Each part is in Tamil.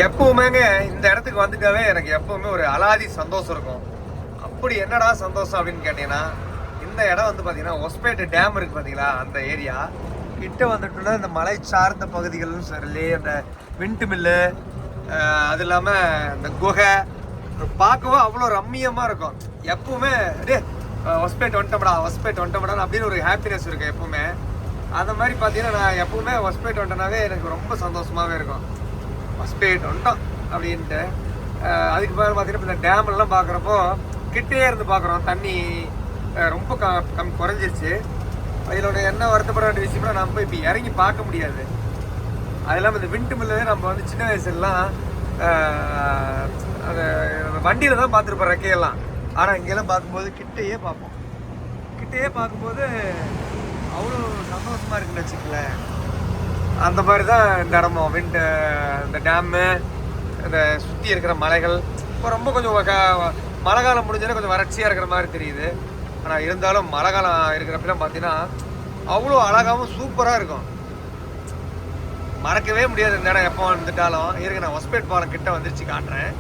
எப்பவுமேங்க இந்த இடத்துக்கு வந்துட்டாவே எனக்கு எப்பவுமே ஒரு அலாதி சந்தோஷம் இருக்கும். அப்படி என்னடா சந்தோஷம் அப்படின்னு கேட்டீங்கன்னா, இந்த இடம் வந்து பார்த்தீங்கன்னா ஒஸ்பேட் டேம் இருக்கு பார்த்தீங்களா, அந்த ஏரியா கிட்ட வந்துட்டோம்னா இந்த மலை சார்ந்த பகுதிகள்னு சொல்லி அந்த விண்ட் மில்லு, அது இல்லாமல் இந்த குகை பார்க்கவே அவ்வளோ ரம்மியமாக இருக்கும். எப்பவுமே டே ஒஸ்பேட் வந்துட்டோம்டா அப்படின்னு ஒரு ஹாப்பினஸ் இருக்கு எப்பவுமே. அந்த மாதிரி பார்த்தீங்கன்னா நான் எப்பவுமே ஒஸ்பேட் வந்துட்டேனாவே எனக்கு ரொம்ப சந்தோஷமாகவே இருக்கும். ஒஸ்பேட் வந்துட்டோம் அப்படின்ட்டு. அதுக்கு பேர் பார்த்தீங்கன்னா இந்த டேம்லாம் பார்க்குறப்போ கிட்டே இருந்து பார்க்குறோம். தண்ணி ரொம்ப குறைஞ்சிருச்சு. அதிலோட என்ன வருத்தப்பட வேண்டிய விஷயம்னா நம்ம போய் இப்போ இறங்கி பார்க்க முடியாது. அது இல்லாமல் இந்த விண்ட் மில்லு நம்ம வந்து சின்ன வயசுலாம் அந்த வண்டியில் தான் பார்த்துருப்போம் ரெக்கையெல்லாம். ஆனால் இங்கெல்லாம் பார்க்கும்போது கிட்டேயே பார்ப்போம். கிட்டேயே பார்க்கும்போது அவ்வளோ சந்தோஷமாக இருக்குன்னு வச்சுக்கலேன். அந்த மாதிரி தான் இந்த இடமும் இந்த டேம்மு, இந்த சுற்றி இருக்கிற மலைகள். இப்போ ரொம்ப கொஞ்சம் மழை காலம் முடிஞ்சோன்னா கொஞ்சம் வறட்சியாக இருக்கிற மாதிரி தெரியுது. ஆனால் இருந்தாலும் மழை காலம் இருக்கிறப்பெல்லாம் பார்த்தீங்கன்னா அவ்வளோ அழகாகவும் சூப்பராக இருக்கும். மறக்கவே முடியாது இந்த இடம் எப்போ வந்துட்டாலும். இருக்கு, நான் ஒஸ்பேட் பாலம் கிட்ட வந்துருச்சு காட்டுறேன்.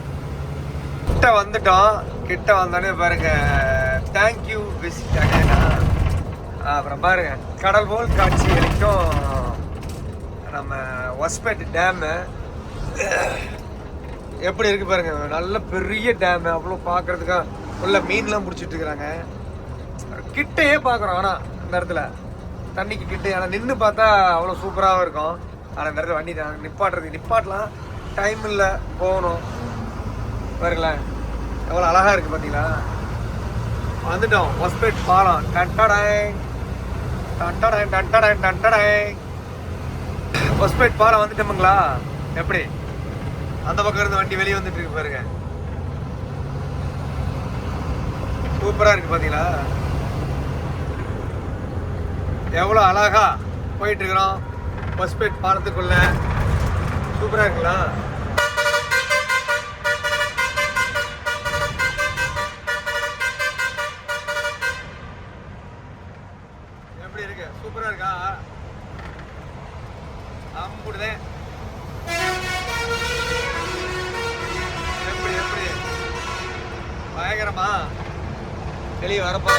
கிட்ட வந்துட்டோம். கிட்ட வந்தோடனே பாருங்க, தேங்க்யூ விசிட் அகைனா. அப்புறம் பாருங்க, கடல் போல் காட்சி அளிக்கும் நம்ம ஒஸ்பேட் டேமு. எப்படி இருக்கு பாருங்க, நல்ல பெரிய டேமு. அவ்வளோ பார்க்கறதுக்கு உள்ள மீன்லாம் பிடிச்சிட்டு இருக்கிறாங்க. கிட்டையே பார்க்குறோம். ஆனால் இந்த இடத்துல தண்ணிக்கு கிட்டே, ஆனால் நின்று பார்த்தா அவ்வளோ சூப்பராகவும் இருக்கும். ஆனால் இந்த இடத்துல வண்டி நிப்பாட்டலாம், டைம் இல்லை, போகணும். பாருங்களேன் எவ்வளோ அழகாக இருக்குது பார்த்தீங்களா. வந்துட்டோம் ஒஸ்பேட் பாலம். ஒஸ்பேட் பாலம் வந்துட்டோமுங்களா. எப்படி அந்த பக்கம் இருந்து வண்டி வெளியே வந்துட்டு இருக்கு பாருங்க, சூப்பராக இருக்கு பார்த்தீங்களா. எவ்வளோ அழகா போயிட்டு இருக்கிறோம் ஒஸ்பேட் பாலத்துக்குள்ள. சூப்பராக இருக்குங்களா. எப்படி இருக்கு, சூப்பரா இருக்கா. அம்புடுதே. எப்படி பயங்கரமா வெளியே வரப்போ